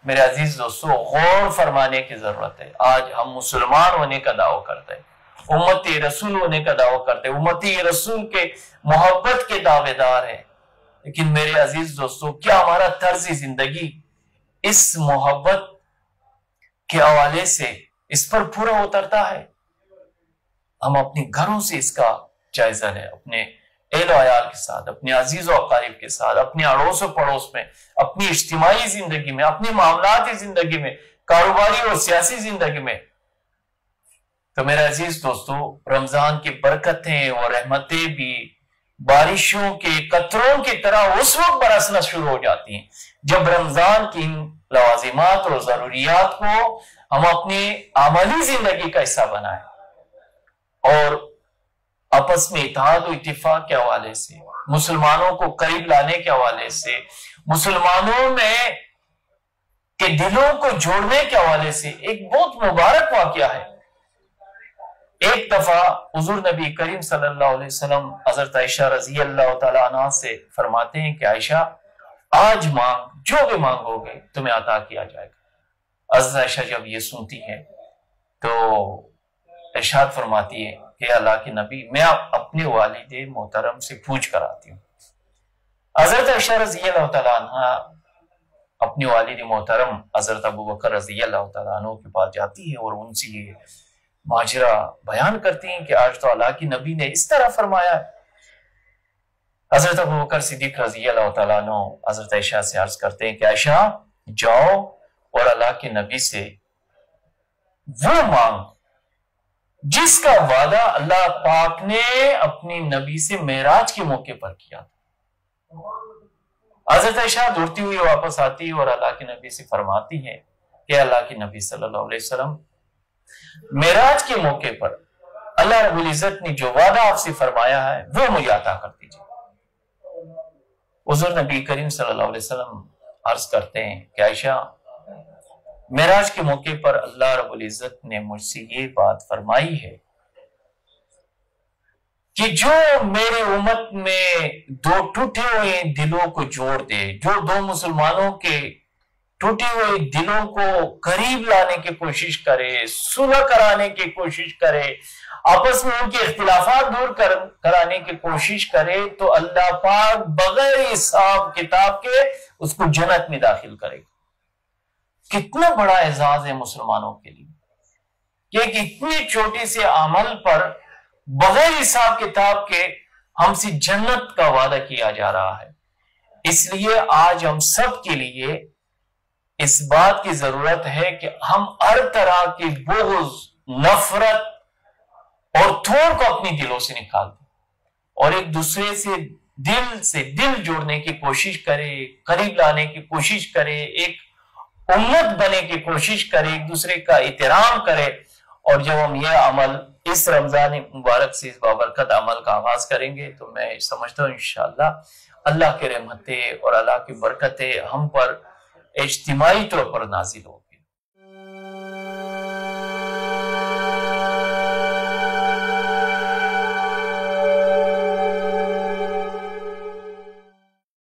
میرے عزیز دوستو غور فرمانے کی ضرورت ہے۔ آج ہم مسلمان ہونے کا دعویٰ کرتے ہیں، امتی رسول ہونے کا دعویٰ کرتے ہیں، امتی رسول کے محبت کے دعوے دار ہیں، لیکن میرے عزیز دوستو کیا ہمارا طرز زندگی اس محبت کے حوالے سے اس پر پورا اترتا ہے؟ ہم اپنے گھروں سے اس کا جائزہ لیں، اپنے اہل و عیال کے ساتھ، اپنے عزیز و اقارب کے ساتھ، اپنے اڑوس و پڑوس میں، اپنی اجتماعی زندگی میں، اپنی معاملاتی زندگی میں، کاروباری اور سیاسی زندگی میں۔ تو میرے عزیز دوستو رمضان کی برکتیں اور رحمتیں بھی بارشوں کے قطروں کی طرح اس وقت برسنا شروع ہو جاتی ہیں جب رمضان کی ان لوازمات اور ضروریات کو ہم اپنی عملی زندگی کا حصہ بنائیں، اور آپس میں اتحاد و اتفاق کے حوالے سے، مسلمانوں کو قریب لانے کے حوالے سے، مسلمانوں میں کے دلوں کو جوڑنے کے حوالے سے ایک بہت مبارک واقعہ ہے۔ ایک دفعہ حضور نبی کریم صلی اللہ علیہ وسلم حضرت عائشہ رضی اللہ تعالیٰ عنہ سے فرماتے ہیں کہ عائشہ آج مانگ، جو بھی مانگو گے تمہیں عطا کیا جائے گا۔ حضرت عائشہ جب یہ سنتی ہے تو ارشاد فرماتی ہے کہ اللہ کے نبی میں اپنے والد محترم سے پوچھ کر آتی ہوں۔ حضرت عائشہ رضی اللہ تعالیٰ عنہ اپنے والد محترم حضرت ابو بکر رضی اللہ تعالیٰ عنہ کے پاس جاتی ہے اور ان سے یہ ماجرہ بیان کرتی ہیں کہ آج تو اللہ کی نبی نے اس طرح فرمایا ہے۔ حضرت ابو بکر صدیق رضی اللہ تعالیٰ عنہ حضرت عائشہ سے عرض کرتے ہیں کہ عائشہ جاؤ اور اللہ کے نبی سے وہ مانگ جس کا وعدہ اللہ پاک نے اپنی نبی سے معراج کے موقع پر کیا تھا۔ حضرت عائشہ دوڑتی ہوئی واپس آتی اور اللہ کے نبی سے فرماتی ہے کہ اللہ کے نبی صلی اللہ علیہ وسلم معراج کے موقع پر اللہ رب العزت نے جو وعدہ آپ سے فرمایا ہے وہ مجھے عطا کر دیجیے۔ حضور نبی کریم صلی اللہ علیہ وسلم عرض کرتے ہیں کہ عائشہ معراج کے موقع پر اللہ رب العزت نے مجھ سے یہ بات فرمائی ہے کہ جو میرے امت میں دو ٹوٹے ہوئے دلوں کو جوڑ دے، جو دو مسلمانوں کے ٹوٹے ہوئے دلوں کو قریب لانے کی کوشش کرے، صلح کرانے کی کوشش کرے، آپس میں ان کے اختلافات دور کرانے کی کوشش کرے تو اللہ پاک بغیر حساب کتاب کے اس کو جنت میں داخل کرے گا۔ کتنا بڑا اعزاز ہے مسلمانوں کے لیے کہ ایک اتنی چھوٹی سے عمل پر بغیر حساب کتاب کے ہم سے جنت کا وعدہ کیا جا رہا ہے۔ اس لیے آج ہم سب کے لیے اس بات کی ضرورت ہے کہ ہم ہر طرح کی بغض، نفرت اور تھوڑ کو اپنی دلوں سے نکال دیں اور ایک دوسرے سے دل جوڑنے کی کوشش کرے، قریب لانے کی کوشش کرے، ایک امت بنے کی کوشش کرے، ایک دوسرے کا احترام کرے۔ اور جب ہم یہ عمل اس رمضان مبارک سے اس بابرکت عمل کا آغاز کریں گے تو میں سمجھتا ہوں انشاءاللہ اللہ کے رحمتیں اور اللہ کی برکتیں ہم پر اجتماعی طور پر نازل ہو۔